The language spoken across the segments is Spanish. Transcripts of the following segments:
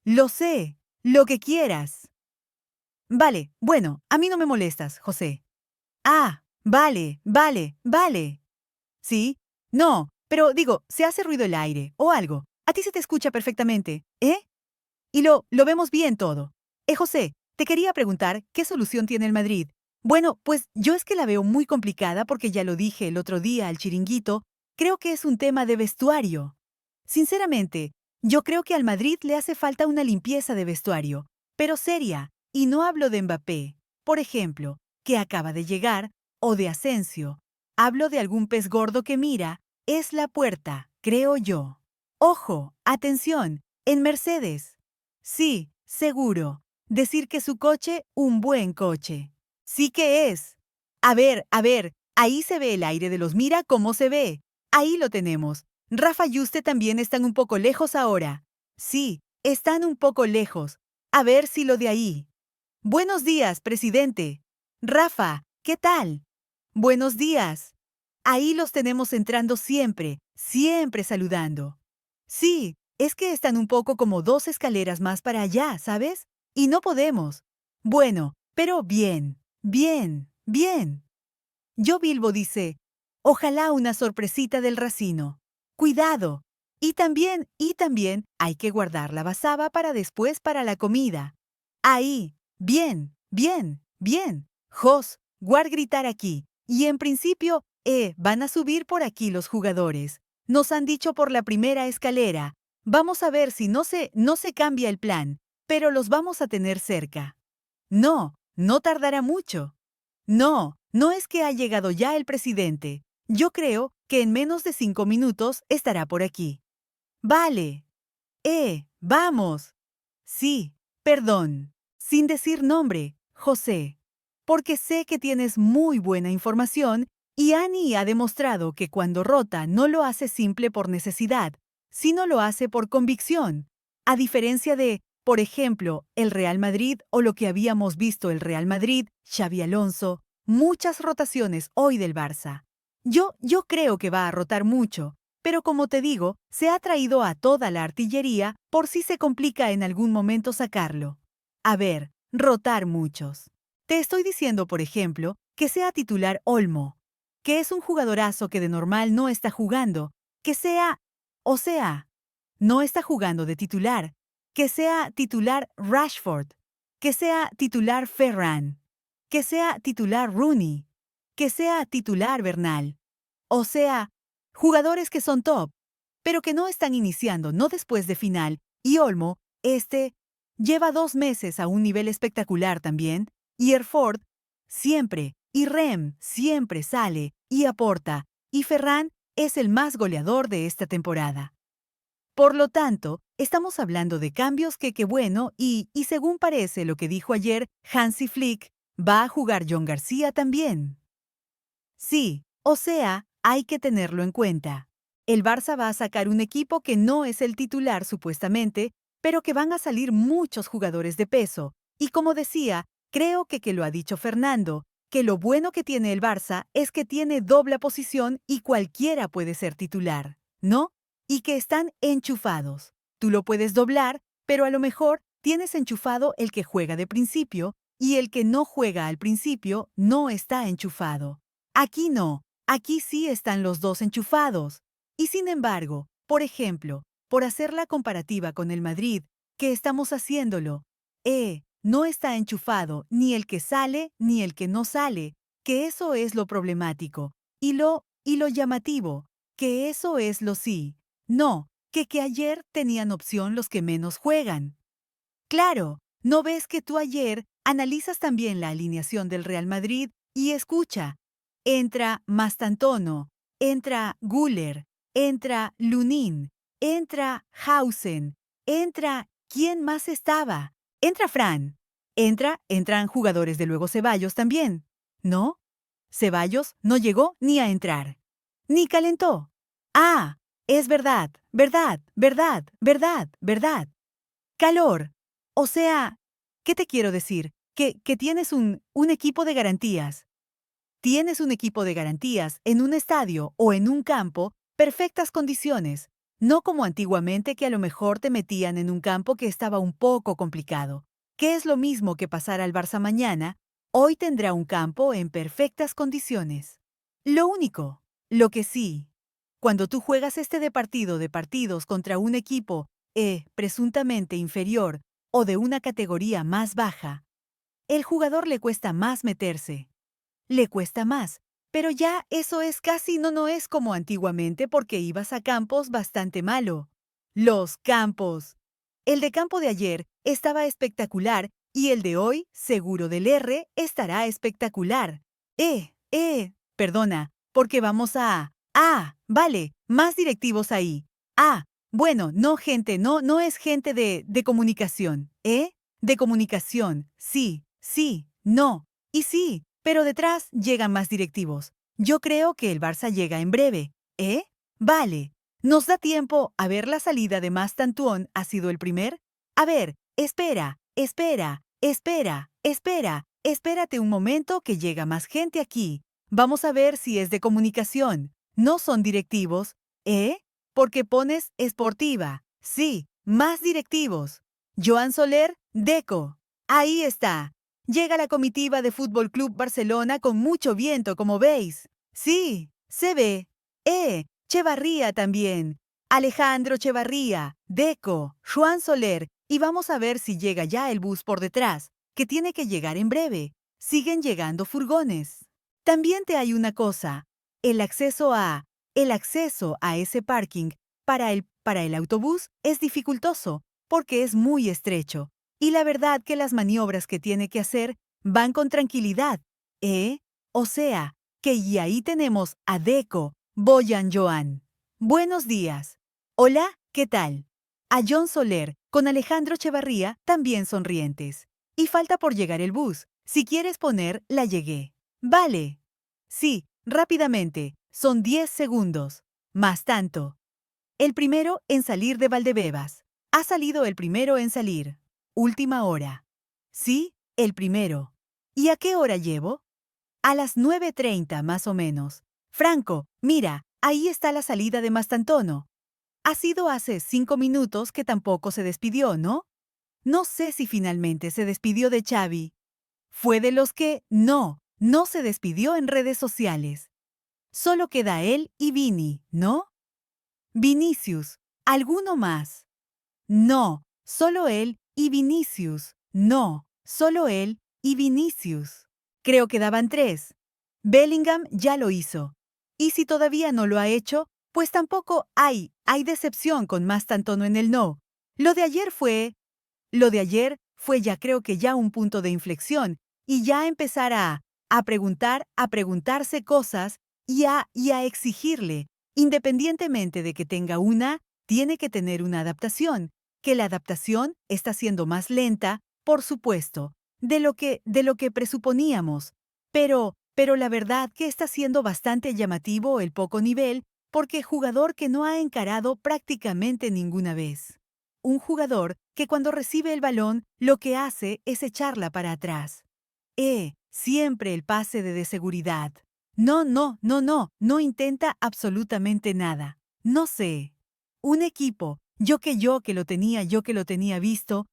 Lo sé, lo que quieras. Vale, bueno, a mí no me molestas, José. Ah, vale, vale, vale. ¿Sí? No, pero digo, se hace ruido el aire, o algo. A ti se te escucha perfectamente, ¿eh? Y lo vemos bien todo. José, te quería preguntar, ¿qué solución tiene el Madrid? Bueno, pues yo es que la veo muy complicada porque ya lo dije el otro día al chiringuito, creo que es un tema de vestuario. Sinceramente, yo creo que al Madrid le hace falta una limpieza de vestuario, pero seria, y no hablo de Mbappé, por ejemplo, que acaba de llegar, o de Asensio. Hablo de algún pez gordo que mira, es la puerta, creo yo. Ojo, atención, en Mercedes. Sí, seguro. Decir que su coche, un buen coche. Sí que es. A ver, ahí se ve el aire de los mira cómo se ve. Ahí lo tenemos. Rafa y usted también están un poco lejos ahora. Sí, están un poco lejos. A ver si lo de ahí. Buenos días, presidente. Rafa, ¿qué tal? Buenos días. Ahí los tenemos entrando siempre, siempre saludando. Sí, es que están un poco como dos escaleras más para allá, ¿sabes? Y no podemos. Bueno, pero bien, bien, bien. Yo Bilbo dice, ojalá una sorpresita del racino. Cuidado. Y también hay que guardar la basaba para después para la comida. Ahí. Bien, bien, bien. Jos, guard gritar aquí. Y en principio, van a subir por aquí los jugadores. Nos han dicho por la primera escalera. Vamos a ver si no se cambia el plan, pero los vamos a tener cerca. No, no tardará mucho. No, no es que ha llegado ya el presidente. Yo creo que en menos de 5 minutos estará por aquí. Vale. Vamos. Sí, perdón. Sin decir nombre, José. Porque sé que tienes muy buena información y Annie ha demostrado que cuando rota no lo hace simple por necesidad, sino lo hace por convicción. A diferencia de, por ejemplo, el Real Madrid o lo que habíamos visto el Real Madrid, Xavi Alonso, muchas rotaciones hoy del Barça. Yo creo que va a rotar mucho, pero como te digo, se ha traído a toda la artillería por si se complica en algún momento sacarlo. A ver, rotar muchos. Te estoy diciendo, por ejemplo, que sea titular Olmo, que es un jugadorazo que de normal no está jugando, o sea, no está jugando de titular, que sea titular Rashford, que sea titular Ferran, que sea titular Rooney, que sea titular Bernal. O sea, jugadores que son top, pero que no están iniciando, no después de final, y Olmo, lleva 2 meses a un nivel espectacular también, y Erford, siempre, y Rem, siempre sale y aporta, y Ferran es el más goleador de esta temporada. Por lo tanto, estamos hablando de cambios que bueno, y según parece lo que dijo ayer Hansi Flick, va a jugar John García también. Sí, o sea, hay que tenerlo en cuenta. El Barça va a sacar un equipo que no es el titular supuestamente, pero que van a salir muchos jugadores de peso. Y como decía, creo que lo ha dicho Fernando, que lo bueno que tiene el Barça es que tiene doble posición y cualquiera puede ser titular, ¿no? Y que están enchufados. Tú lo puedes doblar, pero a lo mejor tienes enchufado el que juega de principio y el que no juega al principio no está enchufado. Aquí no, aquí sí están los dos enchufados. Y sin embargo, por ejemplo, por hacer la comparativa con el Madrid, que estamos haciéndolo, no está enchufado ni el que sale ni el que no sale, que eso es lo problemático, y lo llamativo, que eso es lo sí. No, que ayer tenían opción los que menos juegan. Claro, ¿no ves que tú ayer analizas también la alineación del Real Madrid y escucha? Entra Mastantono, entra Güler, entra Lunin, entra Hausen, entra ¿quién más estaba? Entra Fran. Entran jugadores de luego Ceballos también. ¿No? Ceballos no llegó ni a entrar. Ni calentó. Ah, es verdad, verdad, verdad, verdad, verdad. Calor. O sea, ¿qué te quiero decir? Que tienes un equipo de garantías. Tienes un equipo de garantías en un estadio o en un campo, perfectas condiciones. No como antiguamente que a lo mejor te metían en un campo que estaba un poco complicado, que es lo mismo que pasar al Barça mañana, hoy tendrá un campo en perfectas condiciones. Lo que sí, cuando tú juegas de partidos contra un equipo presuntamente inferior o de una categoría más baja, el jugador le cuesta más meterse. Le cuesta más. Pero ya eso es casi no es como antiguamente porque ibas a campos bastante malo. Los campos. El de campo de ayer estaba espectacular y el de hoy, seguro del R, estará espectacular. Perdona, porque vamos a... Ah, vale, más directivos ahí. Ah, bueno, no gente, no es gente de comunicación. De comunicación, sí, sí, no. Y sí, pero detrás llegan más directivos. Yo creo que el Barça llega en breve. Vale. ¿Nos da tiempo a ver la salida de Mastantuón ha sido el primer? A ver, espérate un momento que llega más gente aquí. Vamos a ver si es de comunicación. No son directivos, porque pones esportiva. Sí, más directivos. Joan Soler, Deco. Ahí está. Llega la comitiva de Fútbol Club Barcelona con mucho viento, como veis. Sí, se ve. Chevarría también. Alejandro Chevarría, Deco, Joan Soler. Y vamos a ver si llega ya el bus por detrás, que tiene que llegar en breve. Siguen llegando furgones. También te hay una cosa. El acceso a... El acceso a ese parking para el autobús es dificultoso, porque es muy estrecho. Y la verdad que las maniobras que tiene que hacer van con tranquilidad, O sea, que y ahí tenemos a Deco, Boyan Joan. Buenos días. Hola, ¿qué tal? A John Soler, con Alejandro Chevarría, también sonrientes. Y falta por llegar el bus. Si quieres poner, la llegué. Vale. Sí, rápidamente. Son 10 segundos. Más tanto. El primero en salir de Valdebebas. Ha salido el primero en salir. Última hora. Sí, el primero. ¿Y a qué hora llevo? A las 9:30 más o menos. Franco, mira, ahí está la salida de Mastantono. Ha sido hace 5 minutos que tampoco se despidió, ¿no? No sé si finalmente se despidió de Xavi. Fue de los que no se despidió en redes sociales. Solo queda él y Vini, ¿no? Vinicius, ¿alguno más? No, solo él y Vinicius. No, solo él y Vinicius. Creo que daban 3. Bellingham ya lo hizo. Y si todavía no lo ha hecho, pues tampoco hay decepción con más tantono en el no. Lo de ayer fue ya creo que ya un punto de inflexión y ya empezar a preguntarse cosas y a exigirle, independientemente de que tenga tiene que tener una adaptación, que la adaptación está siendo más lenta, por supuesto, de lo que presuponíamos. Pero la verdad que está siendo bastante llamativo el poco nivel, porque jugador que no ha encarado prácticamente ninguna vez. Un jugador que cuando recibe el balón lo que hace es echarla para atrás. Siempre el pase de seguridad. No intenta absolutamente nada. No sé. Un equipo, yo que lo tenía visto,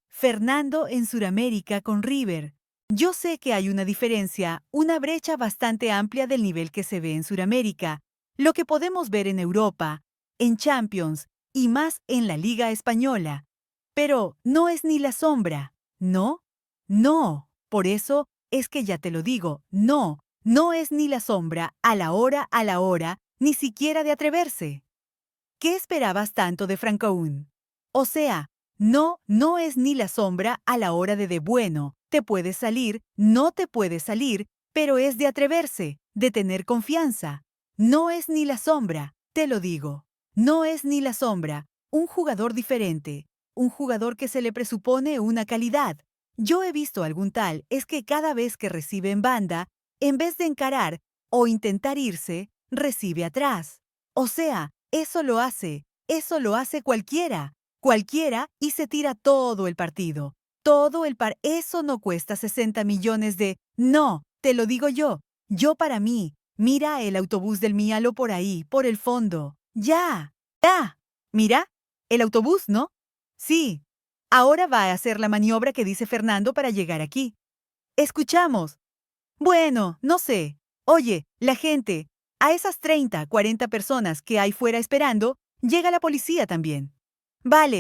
Fernando en Suramérica con River. Yo sé que hay una diferencia, una brecha bastante amplia del nivel que se ve en Suramérica, lo que podemos ver en Europa, en Champions y más en la Liga Española. Pero no es ni la sombra, ¿no? No, por eso es que ya te lo digo, no es ni la sombra a la hora, ni siquiera de atreverse. ¿Qué esperabas tanto de Francoun? O sea, no es ni la sombra a la hora de bueno, te puede salir, no te puede salir, pero es de atreverse, de tener confianza. No es ni la sombra, te lo digo. No es ni la sombra, un jugador diferente, un jugador que se le presupone una calidad. Yo he visto algún tal, es que cada vez que recibe en banda, en vez de encarar o intentar irse, recibe atrás. O sea, eso lo hace cualquiera y se tira todo el partido. Eso no cuesta 60 millones no, te lo digo yo para mí, mira el autobús del Mialo por ahí, por el fondo. Ya. Ah, mira, el autobús, ¿no? Sí. Ahora va a hacer la maniobra que dice Fernando para llegar aquí. Escuchamos. Bueno, no sé. Oye, la gente, a esas 30, 40 personas que hay fuera esperando, llega la policía también. Vale.